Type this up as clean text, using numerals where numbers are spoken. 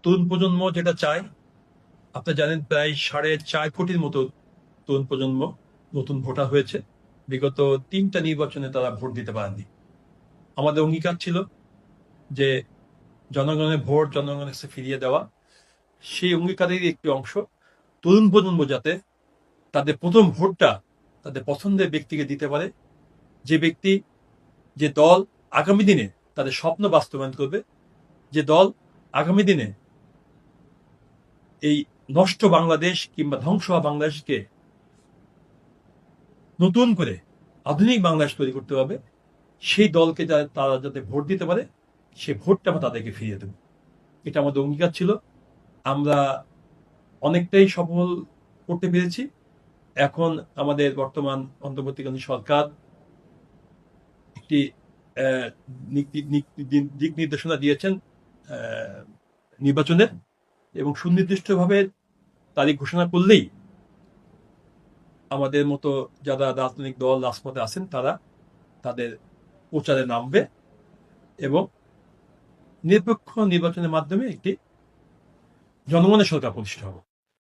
তরুণ প্রজন্ম যেটা চায়, আপনারা জানেন প্রায় 4.5 কোটির মতো তরুণ প্রজন্ম নতুন ভোটার হয়েছে। বিগত 3টা নির্বাচনে তারা ভোট দিতে পারেননি। আমাদের অঙ্গীকার ছিল যে জনগণের ভোট জনগণের কাছে ফিরিয়ে দেওয়া। সেই অঙ্গীকারেরই একটি অংশ তরুণ প্রজন্ম যাতে তাদের প্রথম ভোটটা তাদের পছন্দের ব্যক্তিকে দিতে পারে, যে ব্যক্তি, যে দল আগামী দিনে তাদের স্বপ্ন বাস্তবায়ন করবে, যে দল আগামী দিনে এই নষ্ট বাংলাদেশ কিংবা ধ্বংস হওয়া বাংলাদেশকে নতুন করে আধুনিক বাংলাদেশ তৈরি করতে হবে, সেই দলকে তারা যাতে ভোট দিতে পারে, সেই ভোটটা আমরা তাদেরকে ফিরিয়ে দেব। এটা আমাদের অঙ্গীকার ছিল। আমরা অনেকটাই সফল করতে পেরেছি। এখন আমাদের বর্তমান অন্তর্বর্তীকালীন সরকার একটি দিক নির্দেশনা দিয়েছেন নির্বাচনের, এবং সুনির্দিষ্টভাবে তারিখ ঘোষণা করলেই আমাদের মতো যারা রাজনৈতিক দল রাজপথে আছেন তারা তাদের প্রচারে নামবে এবং নিরপেক্ষ নির্বাচনের মাধ্যমে একটি জনগণের সরকার প্রতিষ্ঠা হবে।